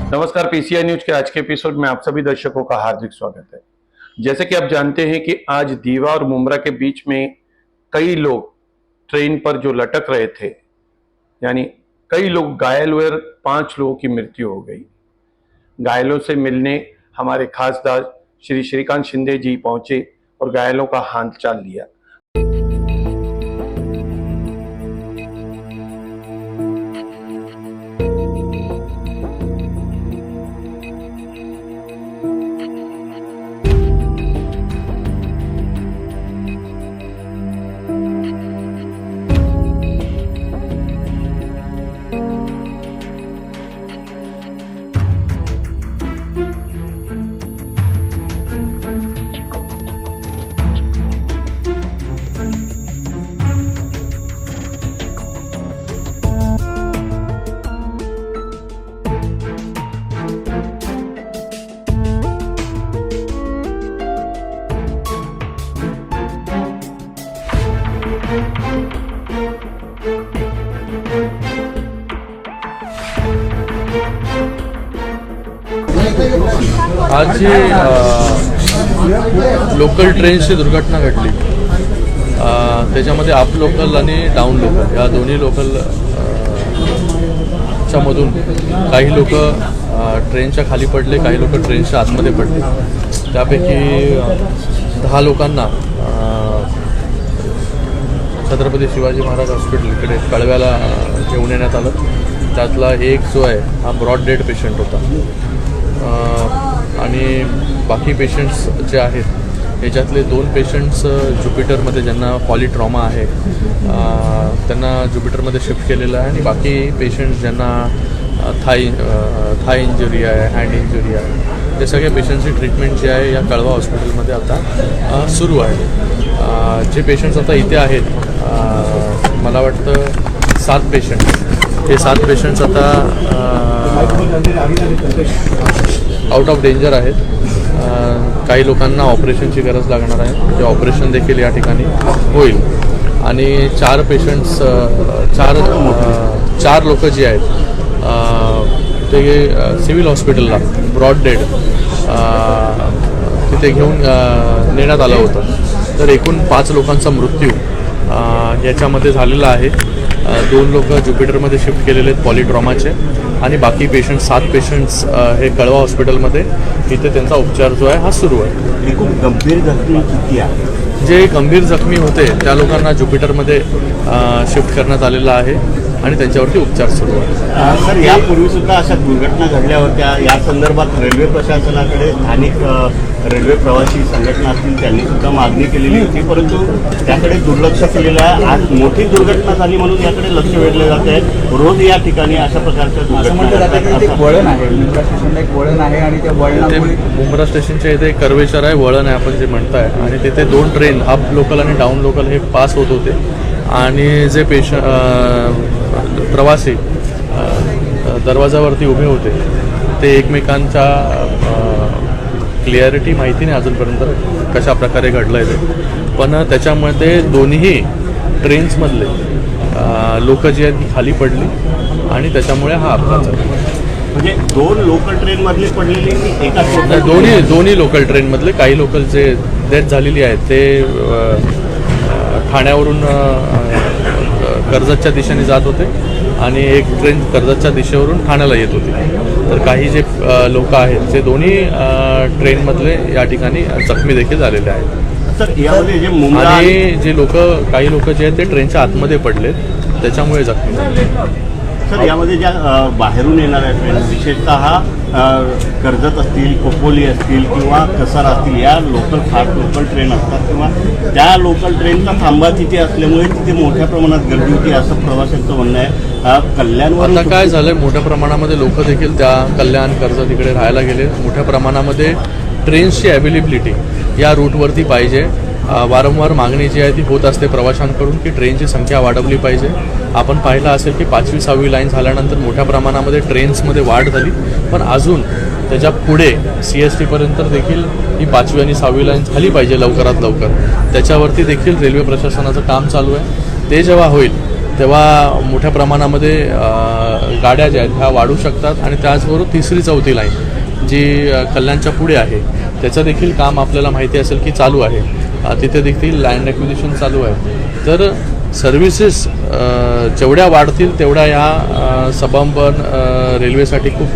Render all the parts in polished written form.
नमस्कार, PCI news के आज के episode में आप सभी दर्शकों का हार्दिक स्वागत है। जैसे कि आप जानते हैं कि आज दीवा और मुंब्रा के बीच में कई लोग ट्रेन पर जो लटक रहे थे, यानी कई लोग घायल हुए, 5 लोगों की मृत्यु हो गई। घायलों से मिलने हमारे खासदार श्री श्रीकांत शिंदे जी पहुंचे और घायलों का हालचाल लिया। आज जी लोकल ट्रेनची दुर्घटना घडली, त्याच्यामध्ये अप लोकल आणि डाऊन लोकल या दोन्ही लोकलच्या मधून काही लोक ट्रेनच्या खाली पडले, काही लोक ट्रेनच्या आतमध्ये पडले। त्यापैकी 10 लोकांना छत्रपती शिवाजी महाराज हॉस्पिटल इकडे कळव्याला घेऊन येण्यात आलं। त्यातला एक जो आहे हा ब्रॉड डेड पेशंट होता आणि बाकी पेशंट्स जे आहेत याच्यातले 2 पेशंट्स ज्युपिटरमध्ये ज्यांना पॉलिट्रॉमा आहे त्यांना ज्युपिटरमध्ये शिफ्ट केलेलं आहे आणि बाकी पेशंट्स ज्यांना थाय इंजुरी आहे, हँड इंजुरी आहे, ते सगळ्या पेशंटची ट्रीटमेंट जी आहे या कळवा हॉस्पिटलमध्ये आता सुरू आहे। जे पेशंट्स आता इथे आहेत मला वाटतं 7 पेशंट्स, हे 7 पेशंट्स आता आउट ऑफ डेंजर आहेत। काही लोकांना ऑपरेशनची गरज लागणार आहे, ते ऑपरेशन देखील या ठिकाणी होईल आणि 4 पेशंट्स 4 लोक जी आहेत ते सिव्हिल हॉस्पिटलला ब्रॉड डेड तिथे घेऊन नेण्यात आलं होतं। तर एकूण 5 लोकांचा मृत्यू याच्यामध्ये झालेला आहे। 2 लोक ज्युपिटरमध्ये शिफ्ट केलेले आहेत पॉलिट्रॉमाचे आणि बाकी पेशंट 7 पेशंट्स हे कळवा हॉस्पिटलमध्ये इथे त्यांचा उपचार जो आहे हा सुरू आहे। एकूण गंभीर जखमी किती आहे? जे गंभीर जखमी होते त्या लोकांना ज्युपिटरमध्ये शिफ्ट करण्यात आलेलं आहे आणि त्यांच्यावरती उपचार सुरू आहे। सर, यापूर्वी सुद्धा अशा दुर्घटना घडल्या होत्या। या संदर्भात रेल्वे प्रशासनाकडे स्थानिक रेल्वे प्रवासी संघटना असतील त्यांनी सुद्धा मागणी केलेली होती, परंतु त्याकडे दुर्लक्ष केलेलं आहे। आज मोठी दुर्घटना झाली म्हणून याकडे लक्ष वेधले जात आहे। रोज या ठिकाणी अशा प्रकारच्या दुर्घटना वळण आहे, मुंब्रा स्टेशनला एक वळण आहे आणि त्या वळणामुळे मुंब्रा स्टेशनच्या इथे एक कर्वेचर आहे, वळण आहे आपण जे म्हणताय, आणि तिथे 2 ट्रेन अप लोकल आणि डाऊन लोकल हे पास होत होते आणि जे प्रवासी दरवाजावरती उभे होते ते एकमेकांच्या क्लिअरिटी माहिती नाही अजूनपर्यंत कशा प्रकारे घडलं आहे ते, पण त्याच्यामध्ये दोन्ही ट्रेन्समधले लोक जी आहेत ती खाली पडली आणि त्याच्यामुळे हा अपघात झाला। म्हणजे 2 लोकल ट्रेनमधले पडलेली एका दोन्ही लोकल ट्रेनमधले काही लोकल जे डेथ झालेली आहेत ते ठाण्यावरून कर्जतच्या दिशेने जात होते आणि एक ट्रेन कर्जतच्या दिशेवरून ठाण्याला येत होती। तर काही जे लोक आहेत ते दोन्ही ट्रेनमधले या ठिकाणी जखमी देखील झालेले आहेत। सर, यामध्ये जे मुंब्रा आणि जे काही लोक जे आहेत ते ट्रेनच्या आतमध्ये पडलेत त्याच्यामुळे जखमी झाले। सर, यामध्ये ज्या बाहेरून येणाऱ्या ट्रेन विशेषतः कर्जत असतील, खोपोली असतील किंवा कसार असतील, या फास्ट लोकल ट्रेन असतात किंवा त्या लोकल ट्रेनचा थांबा तिथे असल्यामुळे तिथे मोठ्या प्रमाणात गर्दी होती असं प्रवाशांचं म्हणणं आहे। कल्याणवर आता काय झालंय, मोठ्या प्रमाणामध्ये लोक देखील त्या कल्याण कर्जत तिकडे राहायला गेले। मोठ्या प्रमाणामध्ये ट्रेन्सची अवेलेबिलिटी या रूटवरती पाहिजे। वारंवार मागणी जी आहे ती होत असते प्रवाशांकडून की ट्रेनची संख्या वाढवली पाहिजे। आपण पाहिलं असेल की 5वी 6वी लाईन झाल्यानंतर मोठ्या प्रमाणामध्ये ट्रेन्समध्ये वाढ झाली, पण अजून त्याच्या पुढे CST-पर्यंत देखील ही 5वी आणि 6वी लाईन झाली पाहिजे लवकरात लवकर। त्याच्यावरती देखील रेल्वे प्रशासनाचं काम चालू आहे। ते जेव्हा होईल तेव्हा मोठ्या प्रमाणामध्ये गाड्या ज्या आहेत ह्या वाढू शकतात. आणि त्याचबरोबर 3री 4थी लाईन जी कल्याणच्या पुढे आहे त्याचं देखील काम आपल्याला माहिती असेल की चालू आहे. तिथे देखील लँड ॲक्विजिशन चालू आहे. तर सर्व्हिसेस जेवढ्या वाढतील तेवढ्या ह्या सबअर्बन रेल्वेसाठी खूप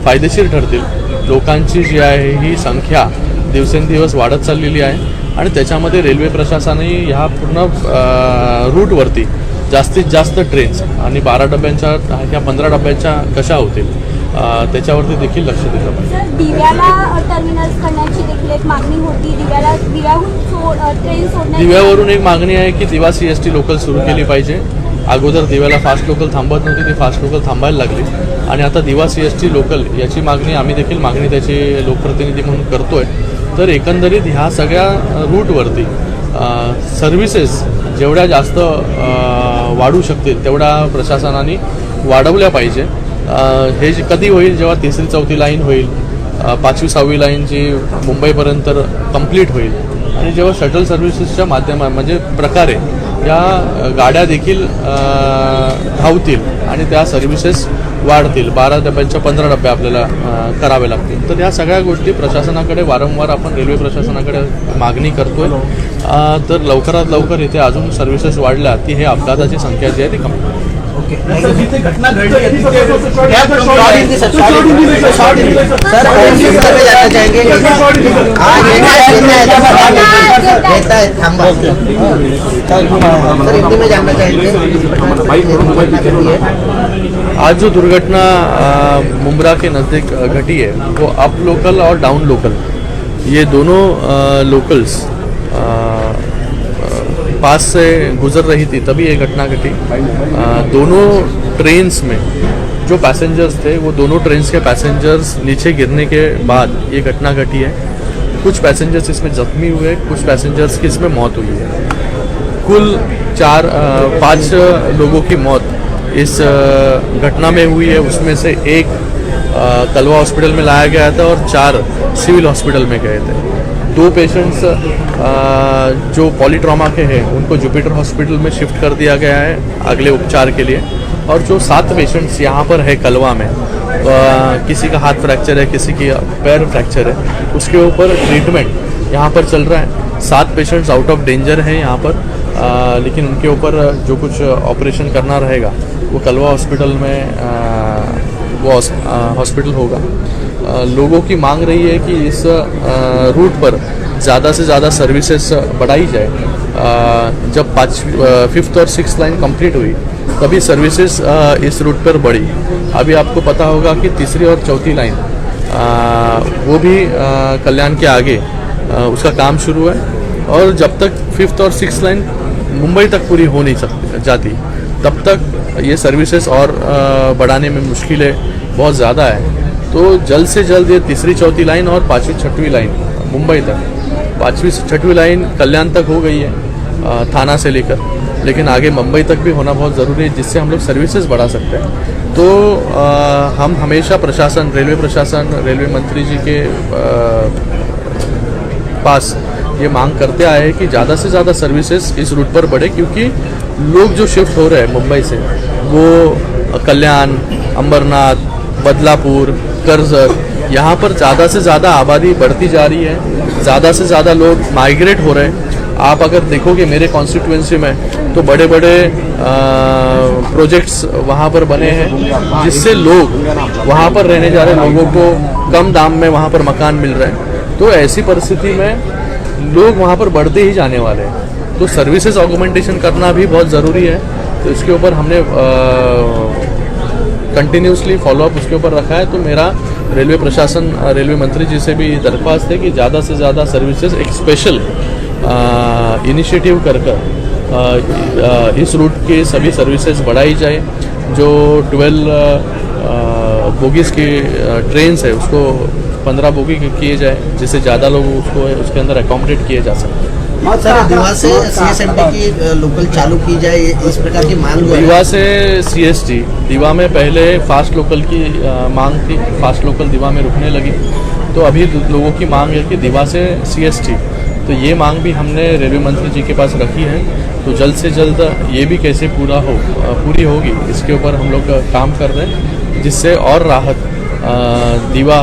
फायदेशीर ठरतील. लोकांची जी आहे ही संख्या दिवसेंदिवस वाढत चाललेली आहे आणि त्याच्यामध्ये रेल्वे प्रशासनाने ह्या पूर्ण रूटवरती जास्तीत जास्त ट्रेन्स आणि 12 डब्यांच्या ह्या 15 डब्यांच्या कशा होतील त्याच्यावरती देखील लक्ष दिलं पाहिजे. सर, दिव्याला टर्मिनल्स करण्याची देखील एक मागणी होती. दिव्याहून ट्रेन सोडण्याची दिव्यावरून एक मागणी आहे की दिवा CST लोकल सुरू केली पाहिजे. अगोदर दिव्याला फास्ट लोकल थांबत नव्हती, ती फास्ट लोकल थांबायला लागली आणि आता दिवा CST लोकल याची मागणी आम्ही देखील मागणी त्याचे लोकप्रतिनिधी म्हणून करतोय. तर एकंदरीत ह्या सगळ्या रूटवरती सर्व्हिसेस जेवढ्या जास्त वाढू शकतील तेवढ्या प्रशासनाने वाढवल्या पाहिजे. हे कधी होईल जेव्हा 3री 4थी लाईन होईल, 5वी 6वी लाईन जी मुंबईपर्यंत कंप्लीट होईल आणि जेव्हा शटल सर्व्हिसेसच्या माध्यमा म्हणजे प्रकारे या गाड्या देखील धावतील आणि त्या सर्व्हिसेस वाढतील. 12 डब्यांच्या 15 डब्या आपल्याला करावे लागतील. तर या सगळ्या गोष्टी प्रशासनाकडे वारंवार आपण रेल्वे प्रशासनाकडे मागणी करतोय. तर लवकरात लवकर इथे अजून सर्व्हिसेस वाढल्या की हे अपघाताची संख्या जी आहे ती कमी होईल. जिथे घटना घडली है आज जो दुर्घटना मुंब्रा के नज़दीक घटी है वो अप लोकल और डाउन लोकल ये दोनों लोकल्स पास से गुजर रही थी तभी ये घटना घटी. दोनों ट्रेन्स में जो पैसेंजर्स थे वो दोनों ट्रेन्स के पैसेंजर्स नीचे गिरने के बाद ये घटना घटी है. कुछ पैसेंजर्स इसमें जख्मी हुए, कुछ पैसेंजर्स की इसमें मौत हुई है. कुल 5 लोगों की मौत इस घटना में हुई है. उसमें से एक कलवा हॉस्पिटल में लाया गया था और 4 सिविल हॉस्पिटल में गए थे. 2 पेशेंट्स जो पॉलीट्रॉमा के हैं उनको जुपिटर हॉस्पिटल में शिफ्ट कर दिया गया है अगले उपचार के लिए. और जो 7 पेशेंट्स यहाँ पर है कलवा में, किसी का हाथ फ्रैक्चर है, किसी की पैर फ्रैक्चर है, उसके ऊपर ट्रीटमेंट यहाँ पर चल रहा है. 7 पेशेंट्स आउट ऑफ डेंजर हैं यहाँ पर, लेकिन उनके ऊपर जो कुछ ऑपरेशन करना रहेगा वो कलवा हॉस्पिटल में वो हॉस्पिटल होगा. लोगों की मांग रही है कि इस रूट पर ज़्यादा से ज़्यादा सर्विसेज बढ़ाई जाए. जब 5th और 6th लाइन कंप्लीट हुई तभी सर्विसेज इस रूट पर बढ़ी. अभी आपको पता होगा कि 3री और 4थी लाइन वो भी कल्याण के आगे उसका काम शुरू है. और जब तक 5th और 6th लाइन मुंबई तक पूरी हो नहीं जाती तब तक ये सर्विसेज और बढ़ाने में मुश्किलें बहुत ज़्यादा है. तो जल्द से जल्द ये 3री 4थी लाइन और 5वीं 6वीं लाइन मुंबई तक, 5वीं 6वीं लाइन कल्याण तक हो गई है थाना से लेकर, लेकिन आगे मुंबई तक भी होना बहुत ज़रूरी है जिससे हम लोग सर्विसेज बढ़ा सकते हैं. तो हम हमेशा प्रशासन, रेलवे प्रशासन, रेलवे मंत्री जी के पास ये मांग करते आए हैं कि ज़्यादा से ज़्यादा सर्विसेज इस रूट पर बढ़े, क्योंकि लोग जो शिफ्ट हो रहे हैं मुंबई से वो कल्याण, अंबरनाथ, बदलापुर, कर्जत, यहाँ पर ज़्यादा से ज़्यादा आबादी बढ़ती जा रही है. ज़्यादा से ज़्यादा लोग माइग्रेट हो रहे हैं. आप अगर देखोगे मेरे कॉन्स्टिट्यूएंसी में तो बड़े बड़े प्रोजेक्ट्स वहाँ पर बने हैं जिससे लोग वहाँ पर रहने जा रहे लोगों को कम दाम में वहाँ पर मकान मिल रहे हैं. तो ऐसी परिस्थिति में लोग वहाँ पर बढ़ते ही जाने वाले हैं. तो सर्विसेज ऑगमेंटेशन करना भी बहुत ज़रूरी है. तो इसके ऊपर हमने कंटिन्यूसली फॉलोअप उसके ऊपर रखा है. तो मेरा रेलवे प्रशासन, रेलवे मंत्री जी से भी दरख्वास्त है कि ज़्यादा से ज़्यादा सर्विसेज एक स्पेशल इनिशिएटिव कर इस रूट के सभी सर्विसेज बढ़ाई जाए. जो 12 बोगीज़ की ट्रेन्स है उसको 15 बोगी किए जाए, जिससे ज़्यादा लोग उसको उसके अंदर अकोमोडेट किए जा सकते हैं. सर, दिवा से CSMT की लोकल चालू की जाए, इस प्रकार की मांग है. दिवा से CST, दिवा में पहले फास्ट लोकल की मांग थी, फास्ट लोकल दिवा में रुकने लगी. तो अभी लोगों की मांग है कि दिवा से CST तो ये मांग भी हमने रेलवे मंत्री जी के पास रखी है। तो जल्द से जल्द ये भी कैसे पूरी होगी इसके ऊपर हम लोग काम कर रहे हैं, जिससे और राहत दीवा